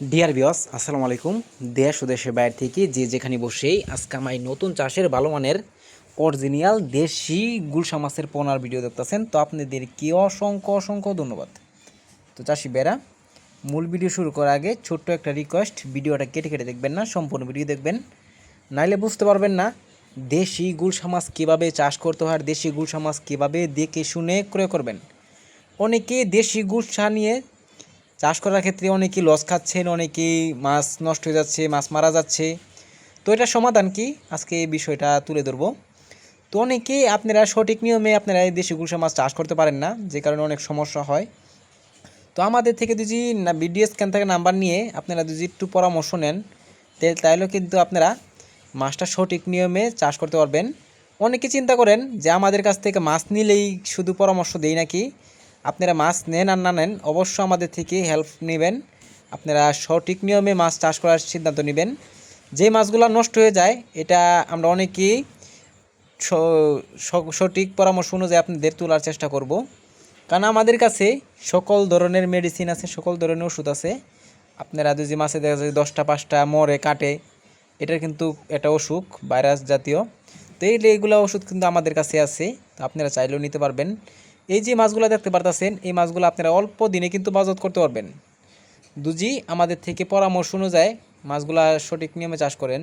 Dear viewers আসসালামু আলাইকুম। দেশ ও দেশের বাইরে থেকে যে যেখানে বসেই আজকে আমার এই নতুন চাষের ভালো মানের অরিজিনাল দেশি গুলশা মাছের পোনার ভিডিও দেখতেছেন, তো আপনাদেরকে অসংখ্য অসংখ্য ধন্যবাদ। তো চাষি বেরা, মূল ভিডিও শুরু করার আগে ছোট্ট একটা রিকোয়েস্ট, ভিডিওটা কেটে কেটে দেখবেন না, সম্পূর্ণ ভিডিও দেখবেন, নাইলে বুঝতে পারবেন না দেশি গুলশা মাছ কীভাবে চাষ করতে হয় আর দেশি গুলশা মাছ কীভাবে দেখে শুনে ক্রয় করবেন। অনেকে দেশি গুলশা নিয়ে চাষ করার ক্ষেত্রে অনেকেই লস খাচ্ছেন, অনেকেই মাছ নষ্ট হয়ে যাচ্ছে, মাছ মারা যাচ্ছে। তো এটার সমাধান কি, আজকে এই বিষয়টা তুলে ধরবো। তো অনেকেই আপনারা সঠিক নিয়মে আপনারা এই দেশি গুলশা মাছ চাষ করতে পারেন না, যে কারণে অনেক সমস্যা হয়। তো আমাদের থেকে যদি ভিডিও স্ক্যান থেকে নাম্বার নিয়ে আপনারা যদি একটু পরামর্শ নেন, তাইলেও কিন্তু আপনারা মাছটা সঠিক নিয়মে চাষ করতে পারবেন। অনেকে চিন্তা করেন যে আমাদের কাছ থেকে মাছ নিলেই শুধু পরামর্শ দেই নাকি। আপনারা মাছ নেন আর না নেন, অবশ্য আমাদের থেকে হেল্প নেবেন। আপনারা সঠিক নিয়মে মাছ চাষ করার সিদ্ধান্ত নেবেন। যে মাছগুলো নষ্ট হয়ে যায় এটা আমরা অনেকেই সঠিক পরামর্শ অনুযায়ী আপনাদের তোলার চেষ্টা করব। কারণ আমাদের কাছে সকল ধরনের মেডিসিন আছে, সকল ধরনের ওষুধ আছে। আপনারা যদি মাছে দেখা যায় 10টা 5টা মরে কাটে, এটার কিন্তু একটা অসুখ, ভাইরাস জাতীয়। তো এইগুলো ওষুধ কিন্তু আমাদের কাছে আছে, তো আপনারা চাইলেও নিতে পারবেন। এই যে মাছগুলো দেখতে পারতেছেন, এই মাছগুলো আপনারা অল্প দিনে কিন্তু বাজার করতে পারবেন যদি আমাদের থেকে পরামর্শ অনুযায়ী মাছগুলা সঠিক নিয়মে চাষ করেন।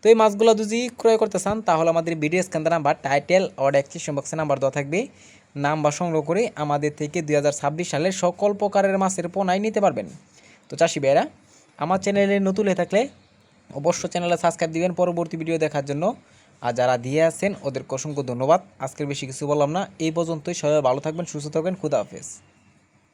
তো এই মাছগুলো যদি ক্রয় করতে চান তাহলে আমাদের ভিডিও স্ক্যান নাম্বার, টাইটেল আর ডেসক্রিপশন বক্সে নাম্বার দেওয়া থাকবে। নাম্বার সংগ্রহ করে আমাদের থেকে 2026 সালের সকল প্রকারের মাছের পোনাই নিতে পারবেন। তো চাষি ভাইরা, আমার চ্যানেলে নতুন হয়ে থাকলে অবশ্যই চ্যানেলে সাবস্ক্রাইব দিবেন পরবর্তী ভিডিও দেখার জন্য। আর যারা দিয়ে আছেন ওদেরকে অসংখ্য ধন্যবাদ। আজকের বেশি কিছু বললাম না, এই পর্যন্তই। সবাই ভালো থাকবেন, সুস্থ থাকবেন, খুদা হাফেজ।